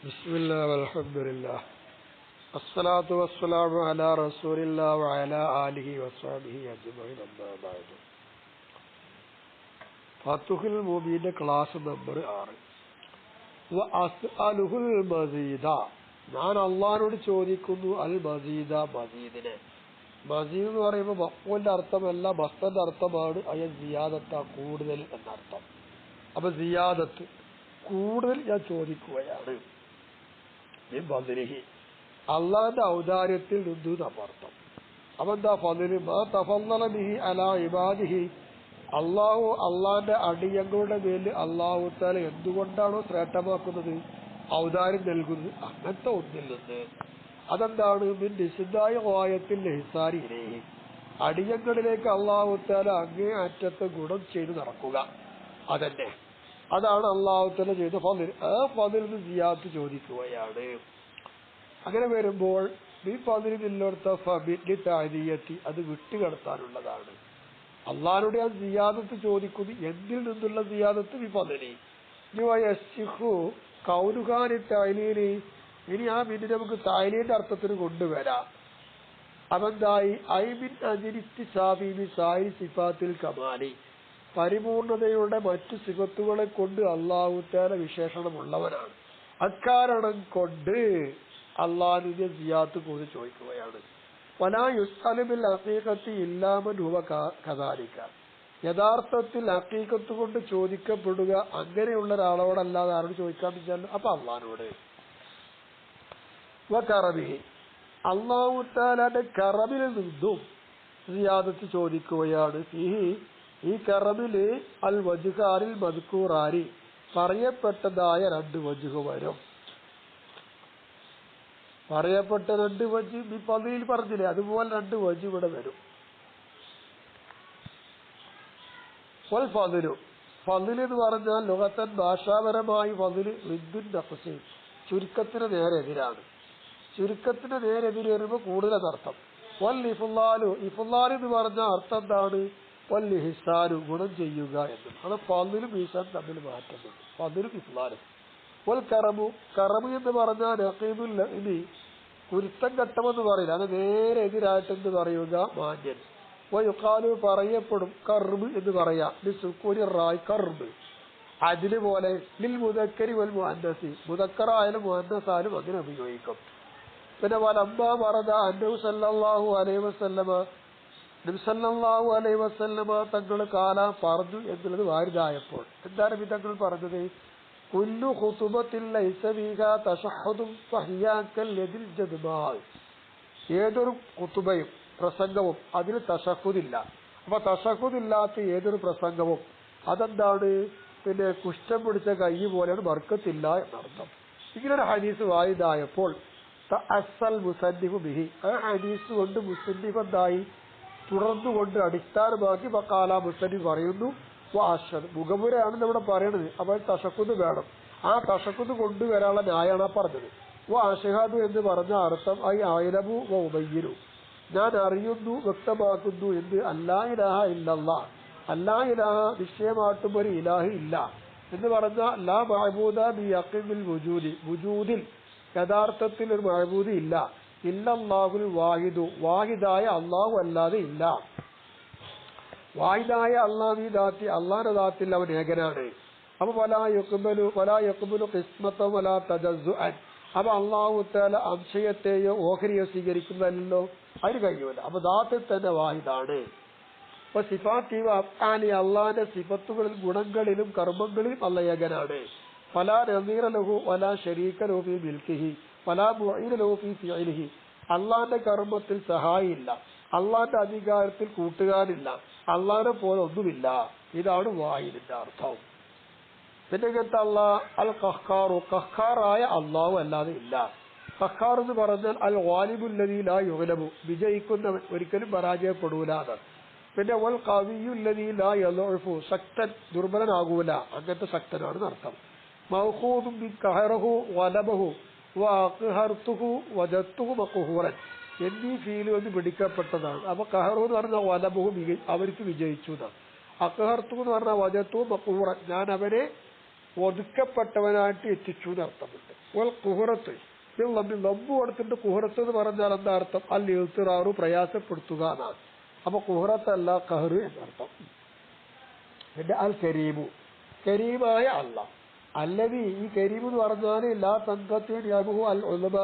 ബിസ്മില്ലാ വൽഹംദുലില്ലാ അസ്സലാത്തു വസ്സലാമു അലാ റസൂലില്ലാ വഅലാ ആലിഹി വസ്വഹ്ബിഹി അജ്മഈൻ അമ്മാ ബഅദ്. ഫത്ഹുൽ മുബീന്റെ ക്ലാസ് നമ്പർ 6. വ അസ്അലുൽ മസീദ, ഞാൻ അള്ളാഹിനോട് ചോദിക്കുന്നു അൽ മസീദ, മസീദിനെ. മസീദ് എന്ന് പറയുമ്പോൾ മഖ്ബൂലിന്റെ അർത്ഥമല്ല, മസ്തന്റെ അർത്ഥമാണ്. അയ സിയാദത്ത, കൂടുതൽ എന്നർത്ഥം. അപ്പൊ സിയാദത്ത്, കൂടുതൽ ഞാൻ ചോദിക്കുകയാണ്. അള്ളാന്റെ ഔദാര്യത്തിൽ നിന്നു നമ്മർത്ഥം. അപ്പൊ എന്താ ഫദ്ല്? മാ തഫദ്ദല ബിഹി അലാ ഇബാദിഹി, അള്ളാഹു അള്ളാന്റെ അടിയങ്ങളുടെ മേൽ അള്ളാഹു തആല എന്തുകൊണ്ടാണോ ശ്രേഷ്ഠമാക്കുന്നത്, ഔദാര്യം നൽകുന്നത്, അങ്ങനത്തെ ഒന്നിൽ നിന്ന്. അതെന്താണ്? മിൻ ഇസ്ദാഇ ഗായത്തിൽ ഇഹ്സാനി ഇലൈഹി, അടിയങ്ങളിലേക്ക് അള്ളാഹു തആല അങ്ങേ അറ്റത്തെ ഗുണം ചെയ്തു നടക്കുക. അതന്നെ, അതാണ് അള്ളാഹു തആല ചെയ്ത ഫദ്ൽ. ആ ഫദ്ലിന് സിയാദത്ത് ചോദിക്കുകയാണ്. അങ്ങനെ വരുമ്പോൾ ഈ ഫദ്ലിനില്ലോടത്ത ഫബിലി തഅദിയത്തി, അത് വിട്ടുകടത്താനുള്ളതാണ്. അള്ളാഹിനോട് ആ സിയാദത്ത് ചോദിക്കുന്നു. എന്തിൽ നിന്നുള്ള സിയാദത്ത്? ഈ ഫദ്ലി. കൗലുഖാനി തഅലീലി, ഇനി ആ മിന് നമുക്ക് തഅലീലിന്റെ അർത്ഥത്തിന് കൊണ്ടുവരാം. അതെന്തായി? ഐ മിൻ അജ്ലിസ്തിസാഫി ബിസായി സിഫാത്തിൽ കമാലി, പരിപൂർണതയുടെ മറ്റു സിഫത്തുകളെ കൊണ്ട് അല്ലാഹു തആല വിശേഷണമുള്ളവനാണ്. അക്കാരണം കൊണ്ട് അള്ളാഹുവിന്റെ സിയാദത്ത് കൂടി ചോദിക്കുകയാണ്. വലാ യുസ്അലു ബിൽ ഹഖീഖത്തി ഇല്ലാ മൻ ഹുവ കദാലിക, യഥാർത്ഥത്തിൽ ഹഖീഖത്ത് കൊണ്ട് ചോദിക്കപ്പെടുക അങ്ങനെയുള്ള ഒരാളോടല്ലാതെ ആരോട് ചോദിക്കാന്ന് വെച്ചാൽ അപ്പൊ അള്ളാഹിനോട്. വ കറബിഹി, അല്ലാഹു തആലയുടെ കറബിൽ നിന്നും സിയാദത്ത് ചോദിക്കുകയാണ്. ഫീഹി, ഈ കറബില് അൽ വജ്ഹാരിൽ മദ്കൂറാരി, പറയപ്പെട്ടതായ രണ്ട് വജ്ഹ് വരും. പറയപ്പെട്ട രണ്ട് വജ്ഹ് ഈ പദവിയിൽ പറഞ്ഞില്ലേ, അതുപോലെ രണ്ട് വജ്ഹ് ഇവിടെ വരും. വൽ ഫദ്ലു, ഫദ്ൽ എന്ന് പറഞ്ഞാൽ ലുഗത്തൻ, ഭാഷാപരമായി ഫദ്ൽ റിദ്ദുൻ നഖ്സി, ചുരുക്കത്തിന് നേരെ എതിരാണ്. ചുരുക്കത്തിന് നേരെ എതിര് വരുമ്പോൾ കൂടുതലർത്ഥം. വൽ ഇഫ്ളാലു, ഇഫ്ളാൽ എന്ന് പറഞ്ഞാൽ അർത്ഥം എന്താണ്? വൽ ഇഹ്സാനു, ഗുണം ചെയ്യുക എന്ന്. അത് ഫദ്ലും ഇഹ്സാനും തമ്മിൽ മാറ്റുന്നുണ്ട്, ഫദ്ലും ഇഫ്ളാലും. വൽ കറമു, കറമു എന്ന് പറഞ്ഞാൽ നഖീദുൽ ലഅ്നി, കുരുത്തം ഘട്ടമെന്ന് പറയില്ല, അത് നേരെ എതിരായിട്ടെന്ന് പറയുക മാന്യൻ. വയുഖാലു, പറയപ്പെടും, കർബ് എന്ന് പറയാം. ലിസുക്കൂനി റായ്, കർബ്. അതില് പോലെ ലിൽ മുദക്കരി വൽ മുഅന്നസി, മുദക്കറായാലും മുഅന്നസായാലും അങ്ങനെ ഉപയോഗിക്കും. പിന്നെ വലമ്മാ വറദ അന്നഹു സല്ലല്ലാഹു അലൈഹി വസല്ലമ, നബി സല്ലല്ലാഹു അലൈഹി വസല്ലമ തങ്ങൾ കാലാ പറഞ്ഞു എന്നുള്ളത് വാരിദായപ്പോൾ എന്താണ് നബി തങ്ങൾ പറഞ്ഞത്? കുല്ലു ഖുതുബത്തിൻ ലൈസ ഫീഹാ തശഹ്ഹുദുൻ ഫഹിയ കൽയദിൽ ജദ്മാ, ഏതൊരു ഖുതുബയും പ്രസംഗവും അതിൽ തശഹ്ഹുദില്ല. അപ്പൊ തശഹ്ഹുദില്ലാത്ത ഏതൊരു പ്രസംഗവും അതെന്താണ്? പിന്നെ കുഷ്ഠം പിടിച്ച കൈ പോലെയാണ്, ബർക്കത്തില്ല എന്നർത്ഥം. ഇങ്ങനൊരു ഹദീസ് വാരിദായപ്പോൾ തഅസ്സൽ മുസന്നിഫു ബിഹി, ആ ഹദീസ് കൊണ്ട് മുസന്നിഫ് എന്തായി? തുടർന്നുകൊണ്ട് അടിസ്ഥാനമാക്കി വഖാല, മുസന്നിഫ് പറയുന്നു, വഅശ്ഹദ്, മുഖമുരയാണ് ഇവിടെ പറയണത്. അപ്പോൾ തശഹ്ഹുദ് വേണം. ആ തശഹ്ഹുദ് കൊണ്ടുവരാനുള്ള ന്യായാണ് പറഞ്ഞത്. വഅശ്ഹദു എന്ന് പറഞ്ഞ അർത്ഥം ഐ അഅലമു വ ഉബയ്യിനു, ഞാൻ അറിയുന്നു, വ്യക്തമാക്കുന്നു എന്ന്. അല്ലാ ഇലാഹ ഇല്ലല്ലാഹ്, അല്ലാ ഇലാഹ, നിശ്ചയമായിട്ടും ഒരു ഇലാഹ് ഇല്ല എന്ന് പറഞ്ഞാൽ ലാ മഅബൂദ ബിയഖീനിൽ വുജൂദി, വുജൂദിൽ യഥാർത്ഥത്തിൽ ഒരു മഅബൂദ് ഇല്ല. ഇല്ലല്ലാഹുൽ വാഹിദു, വാഹിദായ അള്ളാഹു അല്ലാതെ ഇല്ല. വാഹിദായ അള്ളാഹു ദാത്തി, അള്ളാഹുടെ ദാത്തിൽ അവൻ ഏകനാണ്. അപ്പൊ വലാ യഖ്ബലു ഖിസ്മത വലാ തജസ്സുഅൻ, അപ്പൊ അള്ളാഹു തആല അംശയത്തെയോ ഓഹരിയോ സ്വീകരിക്കുന്നതല്ലോ, അതിന് കഴിയൂല. അപ്പൊ ദാത്തിൽ തന്നെ വാഹിദാണ്. അപ്പൊ സിഫാത്തി വ അഫ്ആലി, അള്ളാഹിന്റെ സിഫത്തുകളിലും ഗുണങ്ങളിലും കർമ്മങ്ങളിലും അല്ലാഹു ഏകനാണ്. ഫലാ നസീറ ലഹു വലാ ശരീക ലഹു ഫീ മിൽക്കിഹി വലാ മുഈന ലഹു ഫീ ഫിഅലിഹി, അള്ളാഹിന്റെ കർമ്മത്തിൽ സഹായില്ല, അള്ളാഹിന്റെ അധികാരത്തിൽ കൂട്ടുകാരില്ല, അള്ളാഹിനെ പോലെ ഒന്നുമില്ല. ഇതാണ് വാഹിദിന്റെ അർത്ഥം. പിന്നെ ഇങ്ങനത്തെ അള്ളാഹ് അൽ ഖഹ്ഖാറു, ഖഹ്ഖാറായ അള്ളാഹു അല്ലാതെ ഇല്ല. ഖഹ്ഖാർ എന്ന് പറഞ്ഞാൽ അൽ ഗാലിബുല്ലദീ ലാ യുഗ്ലബു, വിജയിക്കുന്നവൻ, ഒരിക്കലും പരാജയപ്പെടൂല. പിന്നെ വൽ ഖവിയ്യുല്ലദീ ലാ യദ്ഉഫു, ശക്തൻ, ദുർബലനാകൂല, അങ്ങനത്തെ ശക്തനാണെന്ന് അർത്ഥം. മൗഖൂദുൻ ബി ഖഹറഹു വലബഹു വഅഖ്ഹർതുഹു വജദ്തുഹു മഖ്ഹൂറൻ, എന്നീ ഫീൽ എന്ന് പിടിക്കപ്പെട്ടതാണ്. അപ്പൊ ഖഹറു എന്ന് പറഞ്ഞാൽ വലബഹു, അവർക്ക് വിജയിച്ചു എന്നാണ്. അഖ്ഹർതുഹു എന്ന് പറഞ്ഞാൽ വജദ്തുഹു മഖ്ഹൂറൻ, ഞാൻ അവനെ ഒതുക്കപ്പെട്ടവനായിട്ട് എത്തിച്ചു എന്നർത്ഥമുണ്ട്. കുഹറത്ത് ലംബു കൊടുത്തിട്ട് കുഹറത്ത് എന്ന് പറഞ്ഞാൽ എന്താ അർത്ഥം? അൽ ഇൽത്തിറാറു പ്രയാസപ്പെടുത്തുക എന്നാണ്. അപ്പൊ കുഹറത്തല്ല കഹറ് എന്നർത്ഥം. പിന്നെ അൽ കരീമു കരീമായ അല്ലാഹ്. അല്ലതി ഈ കരീം എന്ന് പറഞ്ഞാൽ എല്ലാ തങ്കത്തിനും അൽ ഉലമ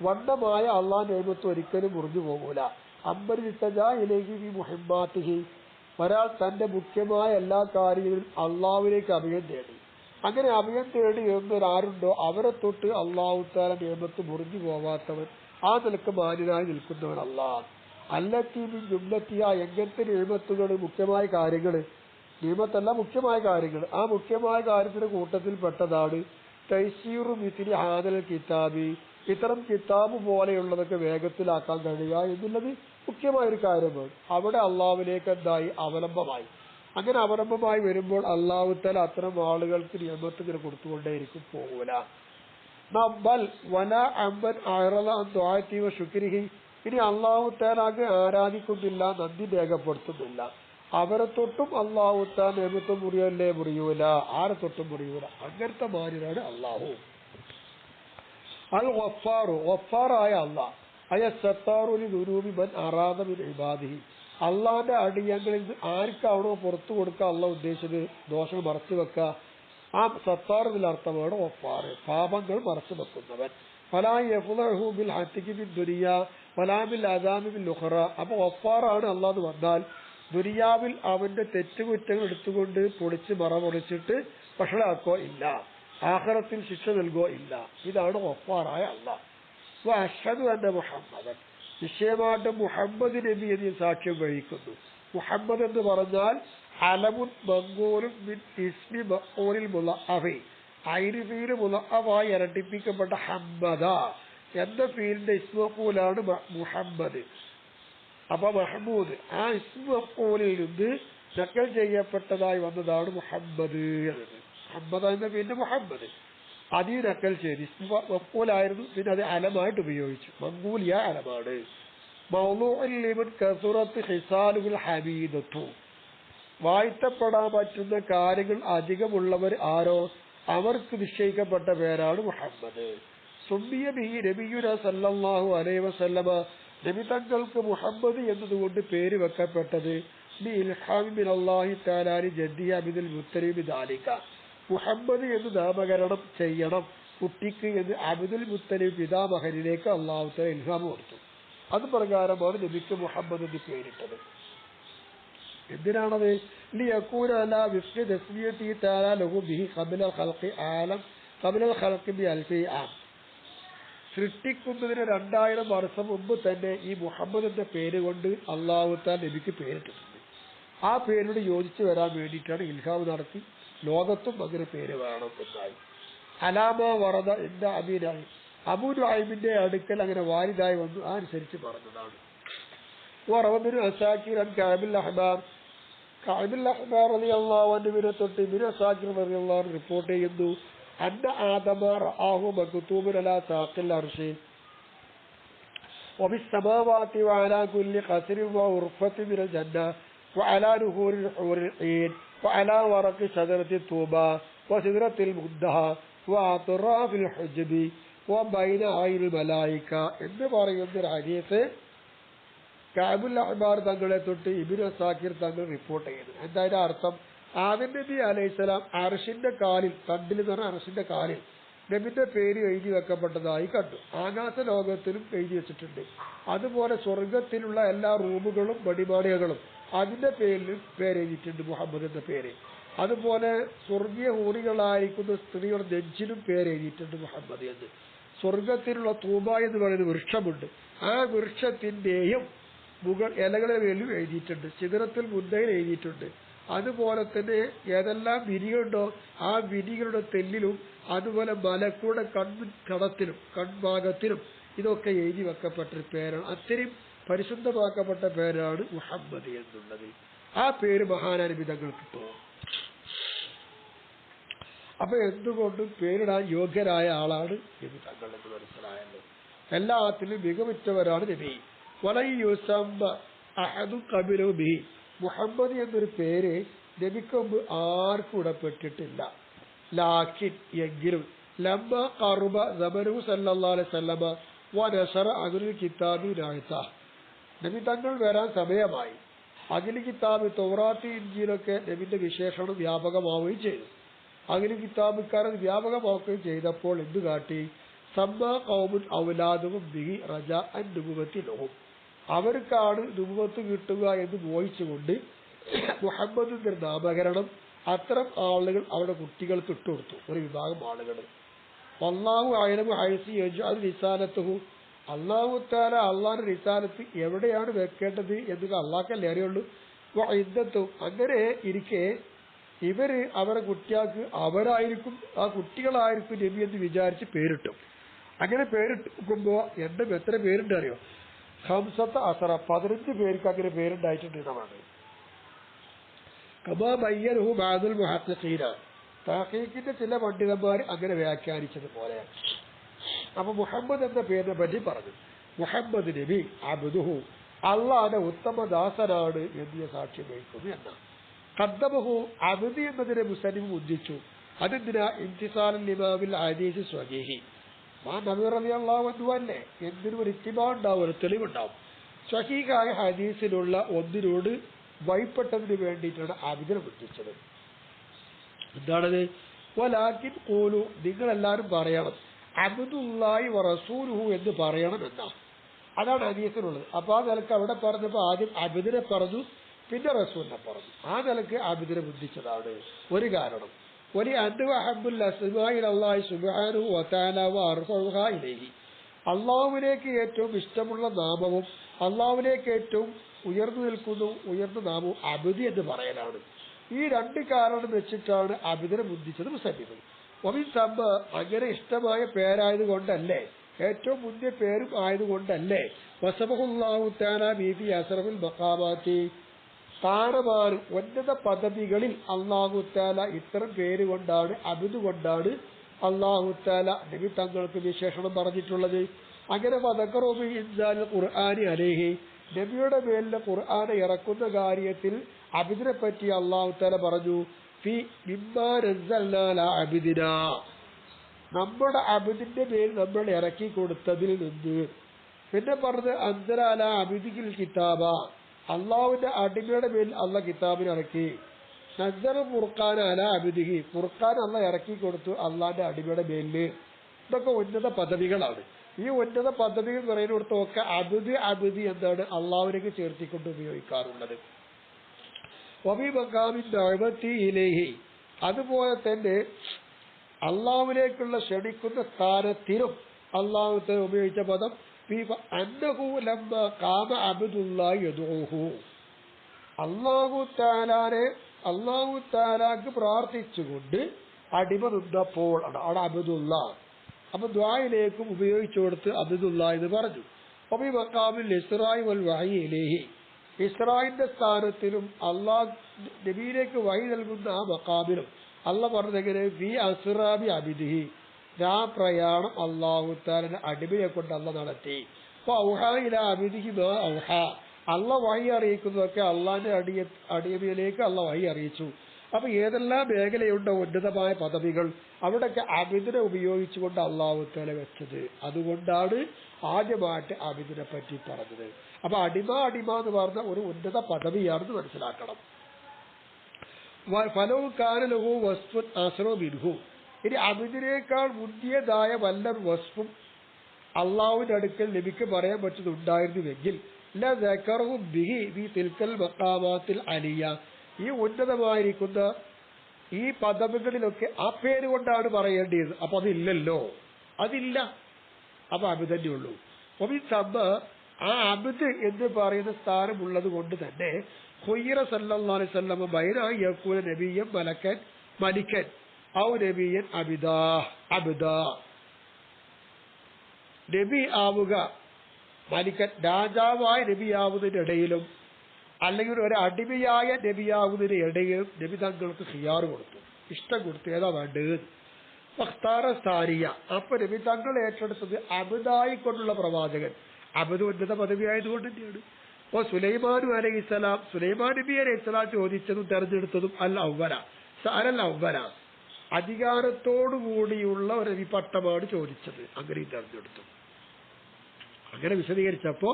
വണ്ണമായ അള്ളാഹ് നിയമത്ത് ഒരിക്കലും മുറിഞ്ഞു പോകൂല. അമ്പരിത്തജായിലേക്ക് ഈ മുഹമ്മാത്തിഹി ഒരാൾ തന്റെ മുഖ്യമായ എല്ലാ കാര്യങ്ങളും അള്ളാഹുവിലേക്ക് അഭയം തേടി. അങ്ങനെ അഭയം തേടി എന്നൊരാരുണ്ടോ അവരെ തൊട്ട് അള്ളാഹു താല നിയമത്ത് മുറിഞ്ഞു പോവാത്തവൻ, ആ നിലക്ക് മാന്യനായി നിൽക്കുന്നവൻ അള്ളാഹ്. അല്ലത്തീമിൻ ജുംലത്തിയ എങ്ങനത്തെ നിയമത്തുകൾ മുഖ്യമായ കാര്യങ്ങൾ, നിയമത്തല്ല മുഖ്യമായ കാര്യങ്ങൾ, ആ മുഖ്യമായ കാര്യത്തിന്റെ കൂട്ടത്തിൽ പെട്ടതാണ് തൈസീറു മിസ്ലി ഹാദൽ കിതാബി, ഇത്തരം കിതാബ് പോലെയുള്ളതൊക്കെ വേഗത്തിലാക്കാൻ കഴിയുക എന്നുള്ളത് മുഖ്യമായൊരു കാര്യമാണ്. അവിടെ അള്ളാഹുവിലേക്ക് എന്തായി അവലംബമായി. അങ്ങനെ അവലംബമായി വരുമ്പോൾ അള്ളാഹു തആല അത്തരം ആളുകൾക്ക് നിയമത്ത് ഇങ്ങനെ കൊടുത്തുകൊണ്ടേയിരിക്കും, പോകൂല. ബൽ വല അമ്പൻ അഅറള അൻ ദുആതി വ ശുക്രിഹി, ഇനി അള്ളാഹു തആലയെ ആരാധിക്കുന്നില്ല, നന്ദി രേഖപ്പെടുത്തുന്നില്ല, അവരെ തൊട്ടും അള്ളാഹു തആല നിയമത്ത് മുറിയൂല, ആരെ തൊട്ടും മുറിയൂല. അങ്ങനത്തെ മാന്യനാണ് അള്ളാഹു. അൽ ഗഫാറു ഗഫാറായ അള്ളാഹ്, അയസ്സത്താറുലി ദുനൂബി മൻ അറാദ മിൻ ഇബാദിഹി, അള്ളാന്റെ അടിയങ്ങളിൽ നിന്ന് ആർക്കാണോ പുറത്തു കൊടുക്കുക അള്ളാഹ് ഉദ്ദേശിച്ചത്, ദോഷം മറച്ചു വെക്കുക, ആ സത്താറിന്റെ അർത്ഥമാണ് ഗഫാറ്, പാപങ്ങൾ മറച്ചു വെക്കുന്നവൻ. ഫലാ യഫ്ളഹു ബിൽ ഹത്തികി ബിൻ ദുനിയ വലാ ബിൽ അദാമി ബിൽ ഉഖറ. അപ്പൊ ഗഫാറാണ് അള്ളാഹ് എന്ന് പറഞ്ഞാൽ ദുനിയാവിൽ അവന്റെ തെറ്റുകുറ്റങ്ങൾ എടുത്തുകൊണ്ട് പൊളിച്ച് മറമൊളിച്ചിട്ട് വഷളാക്കോ ഇല്ല, ആഖിറത്തിൽ ശിക്ഷ നൽകോ ഇല്ല. ഇതാണ് ഗഫാറായ അള്ളാഹ്. അഷ്ഹദു അന്ന മുഹമ്മദൻ, നിശ്ചയമായിട്ട് മുഹമ്മദ് നബി എന്ന് സാക്ഷ്യം വഹിക്കുന്നു. മുഹമ്മദ് എന്ന് പറഞ്ഞാൽ അലമുൻ മങ്കൂലും മിൻ ഇസ്മി മഖൂലിൽ മുളഅഫി, ഐന് ഫീൽ മുളഅഫായി ഇരട്ടിപ്പിക്കപ്പെട്ട ഹമ്മദ എന്ന ഫീലിന്റെ ഇസ്മഖൂലാണ് മുഹമ്മദ്. അപ്പൊ മഹ്മൂദ് ആ ഇസ്മഖൂലിൽ നിന്ന് നക്കൽ ചെയ്യപ്പെട്ടതായി വന്നതാണ് മുഹമ്മദ് എന്നത്. മുഹമ്മദ് എന്ന പിന്നെ മുഹമ്മദ് അതീ നക്കൽ ചെയ്ത് ഇസ്മഖൂലായിരുന്നു, പിന്നെ അത് അലമായിട്ട് ഉപയോഗിച്ചു. മങ്കൂലിയ അലമാണ്. മൗളൂഉൻ ലിമൻ കസുറത്ത് ഹിസാലുൽ ഹമീദത്തു, വാഴ്ത്തപ്പെടാൻ പറ്റുന്ന കാര്യങ്ങൾ അധികമുള്ളവർ ആരോ അവർക്ക് നിശ്ചയിക്കപ്പെട്ട പേരാണ് മുഹമ്മദ്. സുമ്മിയ ബിഹി നബിയുനാ സല്ലല്ലാഹു അലൈഹി വസല്ലമ, നബി തങ്ങൾക്ക് മുഹമ്മദ് എന്നതുകൊണ്ട് പേര് വെക്കപ്പെട്ടത് ബി ഇൽഹാമി മിനല്ലാഹി തആല ലി ജദ്ദി അബ്ദുൽ മുത്തലിബ് ദാലിക, മുഹമ്മദ് എന്ന് നാമകരണം ചെയ്യണം കുട്ടിക്ക് എന്ന് അബ്ദുൽ മുത്തലിബ് പിതാമഹനിലേക്ക് അല്ലാഹു തആല ഇൽഹാം കൊടുത്തു. അത് പ്രകാരമാണ് നബിക്ക് മുഹമ്മദ് എന്ന് പേരിട്ടത്. എന്തിനാണത്? ലിയകൂന അലാ വിഫ്ഖി തസ്മിയതി തആല ലഹു ബിഹി ഖബ്ല ഖൽഖി ആലം ഖബ്ല ഖൽഖി ബി അൽഫി ആം, സൃഷ്ടിക്കുന്നതിന് 2000 വർഷം മുമ്പ് തന്നെ ഈ മുഹമ്മദ് എന്ന പേര് കൊണ്ട് അല്ലാഹു തആല നബിക്ക് പേരിട്ടിട്ടുണ്ട്. ആ പേരിനോട് യോജിച്ചു വരാൻ വേണ്ടിയിട്ടാണ് ഇൽഹാം നടത്തി ലോകത്തും അങ്ങനെ പേര് വേണം എന്നായി. അലാമ വറദ എന്ന അബീനായി, അബൂ നുഐമിന്റെ അടുക്കൽ അങ്ങനെ വാരിദായി വന്നു, അനുസരിച്ച് പറഞ്ഞതാണ്. വറവബിനു അസാക്കിർ അൻ കഅബിൽ അഹ്ബാർ, കഅബിൽ അഹ്ബാർ റളിയല്ലാഹു അൻഹുവിനെ തൊട്ട് ഇബ്നു അസാക്കിർ റളിയല്ലാഹു അൻഹു റിപ്പോർട്ട് ചെയ്യുന്നു, അന്ന ആദമ റആഹു മക്തൂബൻ അലാ സാഖിൽ അർശി വബിസ് സമാവാതി വഅലാ കുല്ലി ഖസ്രിൻ വഉർഫത്തിൻ മിനൽ ജന്ന വഅലാ നുഹൂരിൽ ഹൂറിൽ ഈൻ വഅലാ വറഖി ശജറത്തി തൂബ വസിദ്റത്തിൽ മുൻതഹ വഅത്റാഫിൽ ഹുജ്ബി വബൈന ഐനിൽ മലായിക എന്ന് പറയുന്ന ഹദീസ് കഅബുൽ അഹ്ബാർ തങ്ങളെ തൊട്ട് ഇബ്നു അസാക്കിർ തങ്ങൾ റിപ്പോർട്ട് ചെയ്യുന്നു. എന്തായാലും അർത്ഥം, ആദം നബി അലൈഹിസ്സലാം അർശിന്റെ കാലിൽ, തണ്ടിൽ എന്ന് പറഞ്ഞാൽ അർശിന്റെ കാലിൽ നബിന്റെ പേര് എഴുതി വെക്കപ്പെട്ടതായി കണ്ടു. ആകാശ ലോകത്തിലും എഴുതി വെച്ചിട്ടുണ്ട്. അതുപോലെ സ്വർഗത്തിലുള്ള എല്ലാ റൂമുകളും പടിമാളികകളും അതിന്റെ പേരിൽ പേരെഴുതിയിട്ടുണ്ട്, മുഹമ്മദ് എന്ന പേര്. അതുപോലെ സ്വർഗീയ ഹൂറികളായിരിക്കുന്ന സ്ത്രീകളുടെ നെഞ്ചിനും പേരെഴുതിയിട്ടുണ്ട് മുഹമ്മദ് എന്ന്. സ്വർഗത്തിലുള്ള തൂബ എന്ന് പറയുന്ന വൃക്ഷമുണ്ട്, ആ വൃക്ഷത്തിന്റെയും ഇലകളെ മേലും എഴുതിയിട്ടുണ്ട്. സിദ്റത്തുൽ മുൻതഹയിൽ എഴുതിയിട്ടുണ്ട്. അതുപോലെ തന്നെ ഏതെല്ലാം വിരികളുണ്ടോ ആ വിരികളുടെ തെല്ലിലും അതുപോലെ മലക്കളുടെ കൺകടത്തിലും കൺഭാഗത്തിലും ഇതൊക്കെ എഴുതി വെക്കപ്പെട്ടൊരു പേരാണ്. അത്രയും പരിശുദ്ധമാക്കപ്പെട്ട പേരാണ് മുഹമ്മദ് എന്നുള്ളത്. ആ പേര് മഹാനബിതങ്ങൾക്ക് കിട്ടും. അപ്പൊ എന്തുകൊണ്ടും പേരിടാൻ യോഗ്യരായ ആളാണ് നബി തങ്ങൾ എന്ന് മനസ്സിലായല്ലോ. എല്ലാത്തിലും മികവുറ്റവരാണ് നബി. ബി മുഹമ്മദ് എന്നൊരു പേര് നബിക്ക് മുമ്പ് ആർക്കും ഇടപെട്ടിട്ടില്ല. ലാക്കിൻ എങ്കിലും ലമ്മ ഖറുബ സബനു സല്ലല്ലാഹു അലൈഹി വസല്ലമ വനശറ അഹ്ലുൽ കിതാബി നായിത. നബി തങ്ങൾ വരാൻ സമയമായി. അഹ്ലുൽ കിതാബ് തൗറാത്ത് ഇൻജീലൊക്കെ നബിന്റെ വിശേഷണം വ്യാപകമാവുകയും ചെയ്തു. അഹ്ലുൽ കിതാബുകാരൻ വ്യാപകമാക്കുകയും ചെയ്തപ്പോൾ എന്തു കാട്ടി? സമ്മ ഖൗമുൻ ഔലാദുഹും ബിഹി റജാഅൻ നുബുവത്തി ലഹും. അവർക്കാണ് നുബുവത്ത് കിട്ടുക എന്ന് മോഹിച്ചുകൊണ്ട് മുഹമ്മദിന്റെ നാമകരണം അത്തരം ആളുകൾ അവരുടെ കുട്ടികൾക്ക് ഇട്ടുകൊടുത്തു. ഒരു വിഭാഗം ആളുകൾ. അല്ലാഹു അഅലമു ഹൈസു യജ്അൽ റിസാലത്തുഹു. അല്ലാഹു തആല അള്ളാഹുവിന്റെ റിസാലത്ത് എവിടെയാണ് വെക്കേണ്ടത് എന്ന് അള്ളാഹ്ക്കല്ലേ അറിയുള്ളൂ. വഇദ്ദത്തു. അങ്ങനെ ഇരിക്കെ ഇവര് അവരുടെ കുട്ടികൾക്ക് അവരായിരിക്കും, ആ കുട്ടികളായിരിക്കും നബി എന്ന് വിചാരിച്ച് പേരിട്ടു. അങ്ങനെ പേരിട്ടുമ്പോ എത്ര പേരുണ്ട് അറിയോ? 15 പേർക്ക് അങ്ങനെ പേരുണ്ടായിട്ടുണ്ട് എന്നാണ്. കമാ ബയ്യനഹു ബഅദുൽ മുഹഖഖീന. തഹഖീഖിന്റെ ചില പണ്ഡിതന്മാർ അങ്ങനെ വ്യാഖ്യാനിച്ചതുപോലെ. അപ്പൊ മുഹമ്മദ് എന്ന പേരിനെ പറ്റി പറഞ്ഞു. മുഹമ്മദ് നബി അബ്ദുഹു, അള്ളാഹുവിന്റെ ഉത്തമദാസനാണ് എന്ന് സാക്ഷ്യം വഹിക്കുന്നു എന്നാണ്. ഖദ്ദമഹു അബ്ദി എന്നതിനെ മുസ്ലിം ഉദ്ദേശിച്ചു. അതെന്തിനാ? ഇംതിസാലൻ ലിമാമിൽ ഹദീസ് സ്വഹീഹി. നബി റളിയല്ലാഹു അൻഹു അല്ലേ, എന്തിനും ഒരു ഇത്തിബാ ഉണ്ടാവും, ഒരു തെളിവുണ്ടാവും. സ്വഹീഹായ ഹദീസിലുള്ള ഒന്നിനോട് വഴിപ്പെട്ടതിന് വേണ്ടിയിട്ടാണ് അബ്ദിനെ ഉദ്ദേശിച്ചത്. എന്താണത്? വലാകിൻ ഖൂലു, നിങ്ങളെല്ലാവരും പറയണം അബ്ദുല്ലാഹി വറസൂലുഹു എന്ന് പറയണം എന്നാ. അതാണ് ഹദീസിനുള്ളത്. അപ്പൊ ആ നിലക്ക് അവിടെ പറഞ്ഞപ്പോ ആദ്യം അബ്ദിനെ പറഞ്ഞു, പിന്നെ റസൂലിനെ പറഞ്ഞു. ആ നിലക്ക് അബ്ദിനെ ബുദ്ധിച്ചതാണ് ഒരു കാരണം. വലി അൻഹു അഹബ്ബുൽ അസ്മാഇ ഇലല്ലാഹി സുബ്ഹാനഹു വ തആല വ അർഫഉഹാ ഇലൈഹി. അള്ളാഹുവിലേക്ക് ഏറ്റവും ഇഷ്ടമുള്ള നാമവും അള്ളാഹുവിലേക്ക് ഏറ്റവും ഉയർന്നു നാമവും അബ്ദി എന്ന് പറയലാണ്. ഈ രണ്ട് കാരണം വെച്ചിട്ടാണ് അബ്ദിനെ ബുദ്ധിച്ചത് മുസന്നിഫ്. ഒമിൻ സബ്ബ, അങ്ങനെ ഇഷ്ടമായ പേരായത് കൊണ്ടല്ലേ, ഏറ്റവും മുന്തിയ പേരും ആയതുകൊണ്ടല്ലേ, വസബഹുല്ലാഹു തആല ബിഫി അസ്റഫിൽ മഖാമാത്തി, സ്ഥാനമാനം ഉന്നത പദവികളിൽ അല്ലാഹു തആല ഇത്തരം പേര് കൊണ്ടാണ്, അബ്ദു കൊണ്ടാണ് അല്ലാഹു തആല നബി തങ്ങൾക്ക് വിശേഷണം പറഞ്ഞിട്ടുള്ളത്. അങ്ങനെ വദക്കറു ബി ഇൻസാലിൽ ഖുർആനി അലൈഹി, നബിയുടെ മേലിൽ ഖുർആൻ ഇറക്കുന്ന കാര്യത്തിൽ അബ്ദിനെ പറ്റി അല്ലാഹു തആല പറഞ്ഞു. ഫി മിമ്മാ നസ്സൽനാ അലാ അബ്ദിനാ, നമ്മുടെ അബ്ദിന്റെ മേൽ നമ്മൾ ഇറക്കി കൊടുത്തതിൽ നിന്ന്. പിന്നെ പറഞ്ഞത് അൻസല അലാ അബ്ദിൽ കിതാബ, അള്ളാഹുവിന്റെ അടിമയുടെ മേൽ അള്ളാഹ് കിതാബിനെ ഇറക്കി. നസ്സല ഫുർഖാന അലാ അബ്ദിഹി, ഫുർഖാൻ അള്ളാഹ് ഇറക്കി കൊടുത്തു അള്ളാഹിന്റെ അടിമയുടെ മേലില്. ഇതൊക്കെ ഉന്നത പദവികളാണ്. ഈ ഉന്നത പദവികൾ പറയുന്നിടത്തൊക്കെ അബ്ദി എന്താണ് അള്ളാഹുവിലേക്ക് ചേർത്തിക്കൊണ്ട് ഉപയോഗിക്കാറുള്ളത്. വബി മഖാമിൻ ദഅവതി ഇലൈഹി, അതുപോലെ തന്നെ അള്ളാഹുവിലേക്കുള്ള ക്ഷണിക്കുന്ന സ്ഥാനത്തിനും അള്ളാഹു ഉപയോഗിച്ച പദം അന്നഹു ലമ്മ ഖാമ അബ്ദുല്ലാഹി യദൂഹു, അള്ളാഹു തആലക്ക് പ്രാർത്ഥിച്ചുകൊണ്ട് അടിമ നിന്നപ്പോൾ അവിടെ അബ്ദുല്ല. അപ്പൊ ദുആയിലേക്കും ഉപയോഗിച്ചു കൊടുത്ത് അബ്ദുല്ല എന്ന് പറഞ്ഞു. വബി മഖാമിൽ ഇസ്റാഇ വൽ വഹയി ഇലൈഹി, ഇസ്രായിന്റെ സ്ഥാനത്തിലും അള്ളാഹ് നബിയിലേക്ക് വഴി നൽകുന്ന ആ മഖാമിലും അള്ളാഹ് പറഞ്ഞെങ്ങനെ? ഫി അസ്റാബി അബ്ദിഹി, പ്രയാണം അള്ളാഹു തആലയുടെ അടിമയെ കൊണ്ട് അള്ളാഹ് നടത്തി. അപ്പൊ ഔഹാ ഇലാ അബ്ദിഹി മാ ഔഹാ, അള്ളാഹ് വഴി അറിയിക്കുന്നതൊക്കെ അള്ളാഹിന്റെ അടിമയിലേക്ക് അള്ളാഹ് വഴി അറിയിച്ചു. അപ്പൊ ഏതെല്ലാം മേഖലയുണ്ടോ ഉന്നതമായ പദവികൾ, അവിടെയൊക്കെ അബ്ദിനെ ഉപയോഗിച്ചുകൊണ്ട് അള്ളാഹു തആല വെച്ചത്. അതുകൊണ്ടാണ് ആദ്യമായിട്ട് അബ്ദിനെ പറ്റി പറഞ്ഞത്. അപ്പൊ അടിമ എന്ന് പറഞ്ഞ ഒരു ഉന്നത പദവിയാണെന്ന് മനസ്സിലാക്കണം. ഫലവും കാനലഹു വസ്ഫുൻ അസ്റു മിൻഹു, ഇനി അബ്ദിനേക്കാൾ മുന്തിയതായ വല്ല വസ്ഫും അള്ളാഹുവിന്റെ അടുക്കൽ നബിക്ക് പറയാൻ പറ്റുന്നുണ്ടായിരുന്നുവെങ്കിൽ ലദക്കറഹു ബിഹി ഫി തിൽക്കൽ മഖാമാത്തിൽ അലിയ, ഈ ഉന്നതമായിരിക്കുന്ന ഈ പദവികളിലൊക്കെ ആ പേര് കൊണ്ടാണ് പറയേണ്ടത്. അപ്പൊ അതില്ലല്ലോ, അതില്ല. അപ്പൊ അബ്ദ് തന്നെ ഉള്ളൂ. ആ അബ്ദ് എന്ന് പറയുന്ന സ്ഥാനമുള്ളത് കൊണ്ട് തന്നെ ഖുയ്യിറ സല്ലല്ലാഹു അലൈഹി വസല്ലം ബൈന യകൂന നബിയ്യൻ മലിക്കൻ ഔ നബിയ്യൻ അബ്ദാ, നബി ആവുക മലിക്കൻ രാജാവായ നബിയാവുന്നതിന്റെ ഇടയിലും അല്ലെങ്കിൽ ഒരു അടിമയായ നബിയാവുന്നതിന് ഇടയിലും നബി തങ്ങൾക്ക് ഖിയാർ കൊടുത്തു, ഇഷ്ടം കൊടുത്തു, ഏതാ വേണ്ടത്. സ്ഥാനിയ, അപ്പൊ നബി തങ്ങൾ ഏറ്റെടുത്തത് അബ്ദായിക്കൊണ്ടുള്ള പ്രവാചകൻ. അബ്ദ് ഉന്നത പദവി ആയതുകൊണ്ട് തന്നെയാണ്. അപ്പൊ സുലൈമാൻ നബി അലൈഹിസ്സലാം ചോദിച്ചതും തെരഞ്ഞെടുത്തതും അൽ അവ്വല. അധികാരത്തോടുകൂടിയുള്ള ഒരു നബിപ്പട്ടമാണ് ചോദിച്ചത്. അങ്ങനെ തെരഞ്ഞെടുത്തു. അങ്ങനെ വിശദീകരിച്ചപ്പോ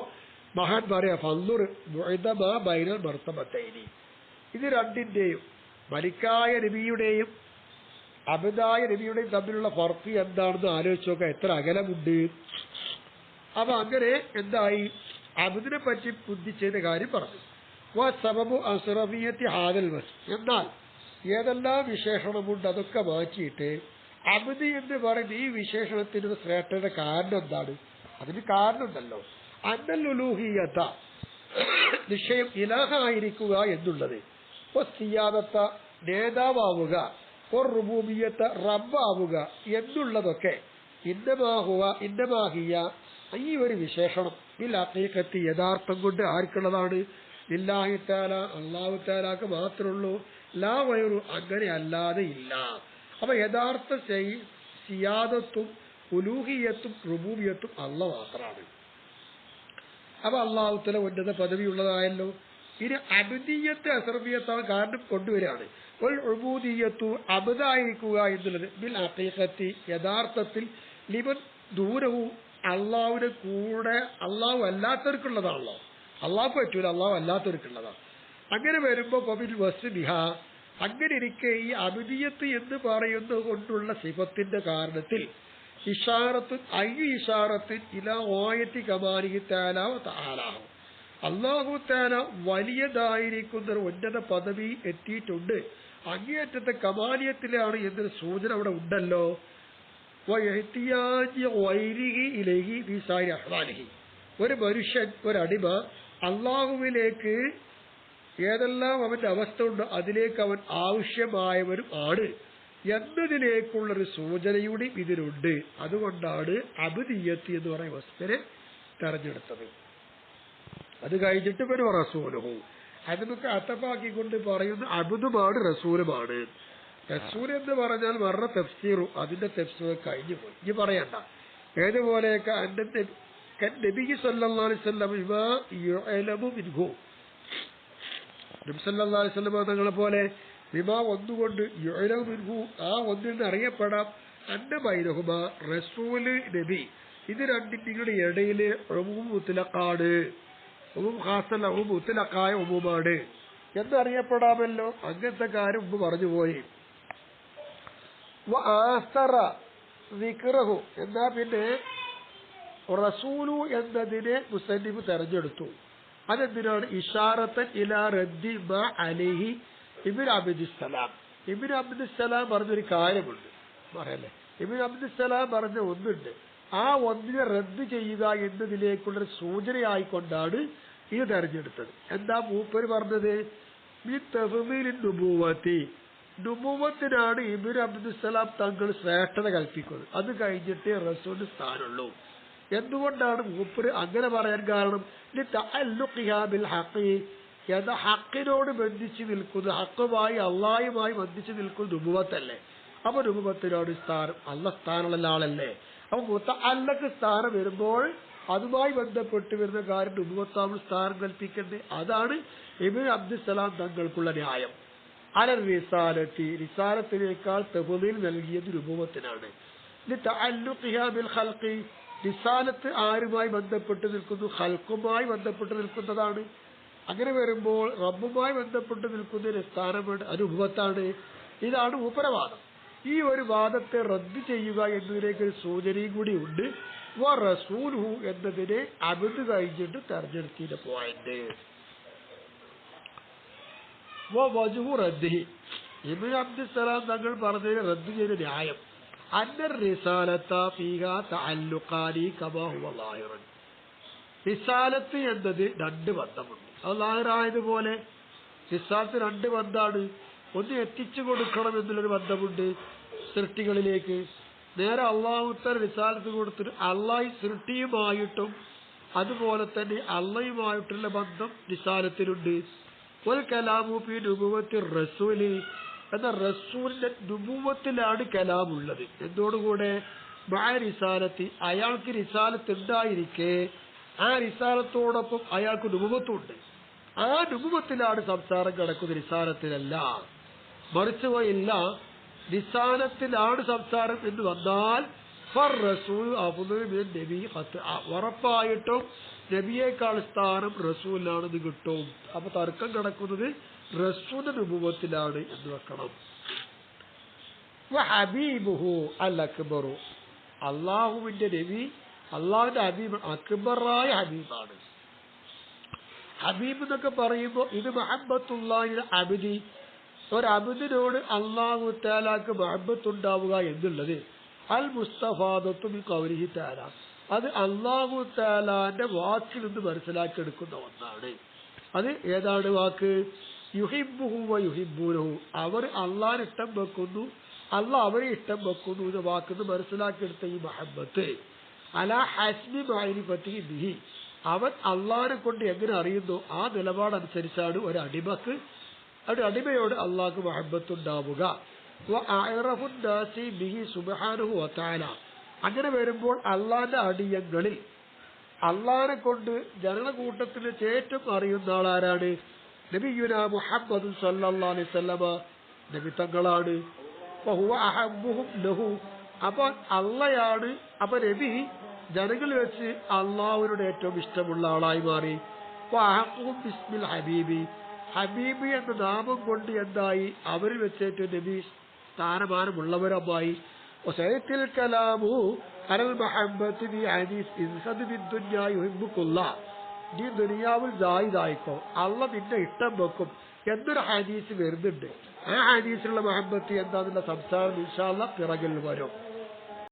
മഹാൻ പറയാ ഫൻദുർ മുഅ്തമ ബൈനൽ മർത്തബത്തൈനി, ഇത് രണ്ടിന്റെയും മലിക്കായ നബിയുടെയും അബദായ നബിയുടെയും തമ്മിലുള്ള ഫർഖ് എന്താണെന്ന് ആലോചിച്ച് നോക്കാം, എത്ര അകലമുണ്ട്. അപ്പൊ അങ്ങനെ എന്തായി, അബദിനെ പറ്റി ബുദ്ധി ചെയ്ത കാര്യം പറഞ്ഞു. സബബു അസ്റഫിയത്തി ഹാദൽ വസ്, എന്നാൽ ഏതെല്ലാം വിശേഷണമുണ്ട് അതൊക്കെ മാറ്റിയിട്ട് അബദി എന്ന് പറയുന്ന ഈ വിശേഷണത്തിന് ശ്രേഷ്ഠയുടെ കാരണം എന്താണ്? അതിന് കാരണമുണ്ടല്ലോ. അന്നൽ ഉലൂഹിയത, നിശ്ചയം ഇലാഹായിരിക്കുക എന്നുള്ളത്, സിയാദത്ത നേതാവാവുക, റുബൂബിയത്ത റബ്ബാവുക എന്നുള്ളതൊക്കെ ഇന്നമാഹിയ ഈ ഒരു വിശേഷണം ഈ ഹഖീഖത്തി യഥാർത്ഥം കൊണ്ട് ആർക്കുള്ളതാണ്? ലില്ലാഹി തആല, അല്ലാഹു തആലാക്ക് മാത്രമുള്ളൂ. ലാ ഗൈറു, അങ്ങനെ അല്ലാതെ ഇല്ല. അപ്പൊ യഥാർത്ഥ സിയാദത്തും ഉലൂഹിയത്തും റുബൂബിയത്തും അല്ലാഹ് മാത്രമാണ്. അപ്പൊ അല്ലാഹു തആല ഉന്നത പദവിയുള്ളതായല്ലോ. ഇനി അബ്ദിയത്ത് അസ്റഫിയത്താണ് കാരണം കൊണ്ടുവരികയാണ്. ഉബൂദിയത്തു അബ്ദായിരിക്കുക എന്നുള്ളത് ബിൽ ഹഖീഖത്തി യഥാർത്ഥത്തിൽ ലിമൻ ദൂരവും അള്ളാഹുവിന്റെ കൂടെ അള്ളാഹു അല്ലാത്തവർക്കുള്ളതാണല്ലോ. അള്ളാഹു പറ്റൂല, അള്ളാഹു അല്ലാത്തവർക്കുള്ളതാണ്. അങ്ങനെ വരുമ്പോ പബിൽ വസ്ബിഹ, അങ്ങനെ ഇരിക്കെ ഈ അബ്ദിയത്ത് എന്ന് പറയുന്നത് കൊണ്ടുള്ള സിഫത്തിന്റെ കാരണത്തിൽ ഇഷാറത്തുൻ ഇഷാറത്തിൻ ഇലാ ഓയത്തി കമാലിഹി തആല വ തആലാഹു, അല്ലാഹു തആല വലിയതായിരിക്കുന്ന ഒരു ഉന്നത പദവി എത്തിയിട്ടുണ്ട്, അങ്ങേയറ്റത്തെ കമാലിയത്തിലാണ് എന്നൊരു സൂചന അവിടെ ഉണ്ടല്ലോ. ഒരു മനുഷ്യൻ, ഒരടിമ അള്ളാഹുവിലേക്ക് ഏതെല്ലാം അവന്റെ അവസ്ഥ ഉണ്ട് അതിലേക്ക് അവൻ ആവശ്യമായവരും ആണ് എന്നതിലേക്കുള്ളൊരു സൂചനയൂടി ഇതിലുണ്ട്. അതുകൊണ്ടാണ് അബ്ദിയത്ത് എന്ന് പറയുന്ന വസ്തുവിനെ തെരഞ്ഞെടുത്തത്. അത് കഴിഞ്ഞിട്ട് ഒരു റസൂലുഹു, അതിനൊക്കെ അത്തപ്പാക്കിക്കൊണ്ട് പറയുന്ന അബ്ദുമാണ് റസൂലുമാണ്. റസൂൽ എന്ന് പറഞ്ഞാൽ മറ തഫ്സീറു, അതിന്റെ തഫ്സീർ കഴിഞ്ഞു പോയി, ഇനി പറയണ്ട. ഏതുപോലെയൊക്കെ നബി സല്ലല്ലാഹു അലൈഹി വസല്ലം ബിമാ യുഅലമു മിൻഹു, നബി സല്ലല്ലാഹു അലൈഹി വസല്ലം തങ്ങളെ പോലെ ബിമാ ഒന്നുകൊണ്ട് യുഅലമു മിൻഹു, ആ ഒന്നിൽ നിന്ന് അറിയപ്പെടാം. അന്ന ബൈനഹുമാ, റസൂല് നബി ഇത് രണ്ടിന്റെ ഇടയില് ഉമൂം മുത്ലഖാണ്, ഉമൂം ഖാസല്ല, ഉമൂം മുത്ലഖായ ഉമൂമാണ് എന്നറിയപ്പെടാമല്ലോ. അങ്ങനത്തെ കാര്യം മുമ്പ് പറഞ്ഞുപോയി. എന്നാ പിന്നെ റസൂലു എന്നതിനെ മുസന്നിഫ് തെരഞ്ഞെടുത്തു. അതെന്തിനാണ്? ഇഷാറത്തൻ ഇലാ റദ്ദി മാ അലൈഹി ഇബ്നു അബ്ദിസ്സലാം. ഇബ്നു അബ്ദിസ്സലാം പറഞ്ഞൊരു കാര്യമുണ്ട്, പറയല്ലേ, ഇബ്നു അബ്ദിസ്സലാം പറഞ്ഞ ഒന്നുണ്ട്, ആ ഒന്നിനെ റദ്ദ് ചെയ്യുക എന്നതിലേക്കുള്ളൊരു സൂചനയായിക്കൊണ്ടാണ് ഇത് തെരഞ്ഞെടുത്തത്. എന്താ മൂപ്പര് പറഞ്ഞത്? നുബുവത്തിനാണ് ഇബ്നു അബ്ദുസ്സലാം തങ്ങൾ ശ്രേഷ്ഠത കൽപ്പിക്കുന്നത്, അത് കഴിഞ്ഞിട്ട് റസൂലിന് സ്ഥാനമുള്ളൂ. എന്തുകൊണ്ടാണ് മൂപ്പര് അങ്ങനെ പറയാൻ കാരണം? ഹക്കിനോട് ബന്ധിച്ച് നിൽക്കുന്ന, ഹക്കുമായി അള്ളാഹുമായി ബന്ധിച്ച് നിൽക്കുന്ന നുബുവത്തല്ലേ. അപ്പൊ നുബുവത്തിനോട് സ്ഥാനം, അള്ള സ്ഥാനമുള്ള ആളല്ലേ. അപ്പൊ മുതഅല്ലഖ് സ്ഥാനം വരുമ്പോൾ അതുമായി ബന്ധപ്പെട്ട് വരുന്ന കാര്യം നുബുവത്താവുന്ന സ്ഥാനം കൽപ്പിക്കണ്ടേ. അതാണ് ഇബ്നു അബ്ദുസ്സലാം തങ്ങൾക്കുള്ള ന്യായം. അല റിസാലത്തി, റിസാലത്തിനേക്കാൾ തഫ്ളീൽ നൽകിയത് നുബുവത്തിനാണ്. ലിതഅല്ലുഖിഹാ ബിൽ ഖൽഖി, റിസാലത്ത് ആരുമായി ബന്ധപ്പെട്ട് നിൽക്കുന്നു? ഖൽഖുമായി ബന്ധപ്പെട്ട് നിൽക്കുന്നതാണ്. അങ്ങനെ വരുമ്പോൾ റബ്ബുമായി ബന്ധപ്പെട്ട് നിൽക്കുന്നതിന് സ്ഥാനമാണ്, അത് നുബുവത്താണ്. ഇതാണ് ഉപരവാദം. ഈ ഒരു വാദത്തെ റദ്ദ് ചെയ്യുക എന്നതിലേക്ക് ഒരു സൂചനയും കൂടി ഉണ്ട്. റസൂലുഹു എന്നതിനെ അബ്ദ് കഴിഞ്ഞിട്ട് തെരഞ്ഞെടുത്തിന്റെ പോയിന്റ്. ഇബ്നു അബ്ദുസ്സലാം തങ്ങൾ പറഞ്ഞതിന് റദ്ദ് ചെയ്ത ന്യായം അന്നർ റിസാലത്ത ഫീഹാ തഅല്ലുഖാനി കമാ ഹുവ ളാഹിറൻ. റിസാലത്ത് എന്നത് രണ്ട് ബന്ധമുണ്ട്. അത് ലാഹിറായതുപോലെ റിസാലത്ത് രണ്ട് ബന്ധമാണ്. ഒന്ന് എത്തിച്ചു കൊടുക്കണം എന്നുള്ളൊരു ബന്ധമുണ്ട് സൃഷ്ടികളിലേക്ക്. നേരെ അള്ളാഹുത്തർ റിസാലത്ത് കൊടുത്തിട്ട് അള്ളാഹ് സൃഷ്ടിയുമായിട്ടും അതുപോലെ തന്നെ അള്ളയുമായിട്ടുള്ള ബന്ധം റിസാലത്തിലുണ്ട്. ഒരു കലാമു ഫീ നുബുവത്തി റസൂലി, എന്ന റസൂലിന്റെ നുബുവത്തിലാണ് കലാമുള്ളത്. എന്നോടുകൂടെ മഅ റിസാലത്തി, അയാൾക്ക് റിസാലത്ത് ഉണ്ടായിരിക്കെ ആ റിസാലത്തോടൊപ്പം അയാൾക്ക് നുബുവത്തുണ്ട്. ആ നുബുവത്തിലാണ് സംസാരം കിടക്കുന്നത്, റിസാലത്തിലല്ല. മറിച്ച് പോയില്ല നിസാനത്തിലാണ് സംസാരം എന്ന് വന്നാൽ ഫർ റസൂൽ അഫ്ളു മിൻ നബി ഉറപ്പായിട്ടും നബിയേക്കാൾ സ്ഥാനം റസൂലിനാണെന്ന് കിട്ടും. അപ്പൊ തർക്കം കിടക്കുന്നത് റസൂലിന്റെ നുബുവത്തിലാണ് എന്ന് വെക്കണം. ഹബീബുഹു അൽ അക്ബറു, അള്ളാഹുവിന്റെ നബി അള്ളാഹുവിന്റെ ഹബീബ് അക്ബറായ ഹബീബാണ്. ഹബീബ് എന്നൊക്കെ പറയുമ്പോൾ ഇത് മഹബ്ബത്തുള്ളാഹിൽ അബ്ദി, ഒരു അബ്ദിനോട് അള്ളാഹു തആലാക്ക് മഹബ്ബത്തുണ്ടാവുക എന്നുള്ളത് അൽ മുസ്തഫാദത്തു മിൻ ഖൗലിഹി തആല, അത് അള്ളാഹു തആലാന്റെ വാക്കിൽ നിന്ന് മനസ്സിലാക്കിയെടുക്കുന്ന ഒന്നാണ്. അത് ഏതാണ് വാക്ക്? യുഹിബ്ബുഹു വ യുഹിബ്ബൂനഹു, അവർ അള്ളാഹിനെ ഇഷ്ടം വെക്കുന്നു, അള്ളാഹ് അവരെ ഇഷ്ടം വെക്കുന്നു എന്ന വാക്കിന് മനസ്സിലാക്കിയെടുത്ത ഈ മഹബ്ബത്ത് അലാ ഹസ്ബി മഅരിഫത്തിഹി ബിഹി, അവൻ അള്ളാഹിനെ കൊണ്ട് എങ്ങനെ അറിയുന്നു ആ നിലപാടനുസരിച്ചാണ് ഒരു അടിമയോട് അള്ളാഹ്ക്ക് മഹബ്ബത്തുണ്ടാവുക. അങ്ങനെ വരുമ്പോൾ അള്ളാഹിന്റെ അടിയങ്ങളിൽ അള്ളാഹിനെ കൊണ്ട് ജനകൂട്ടത്തിന് ഏറ്റവും അറിയുന്ന ആളാരാണ്? നബിയുനാ മുഹമ്മദ് സല്ലല്ലാഹു അലൈഹി വസല്ലമ, നബി തങ്ങളാണ്. അപ്പൊ അള്ളയാണ്, അപ്പൊ നബി ജനങ്ങൾ വെച്ച് അള്ളാഹുവിനോട് ഏറ്റവും ഇഷ്ടമുള്ള ആളായി മാറി. ബിസ്മിൽ ഹബീബി, ഹബീബി എന്ന നാമം കൊണ്ട് എന്തായി? അവരിൽ വെച്ചേറ്റവും നബി സ്ഥാനമാനമുള്ളവരമായി. നീ ദുനിയാവിൽ ജാഹിദായിക്കോ, അള്ള നിന്നെ ഇഷ്ടം വെക്കും എന്നൊരു ഹദീസ് വരുന്നുണ്ട്. ആ ഹദീസിലുള്ള മഹബത്ത് എന്താന്നുള്ള സംസാരം ഇൻഷാ അല്ലാഹ് പിറകിൽ വരും.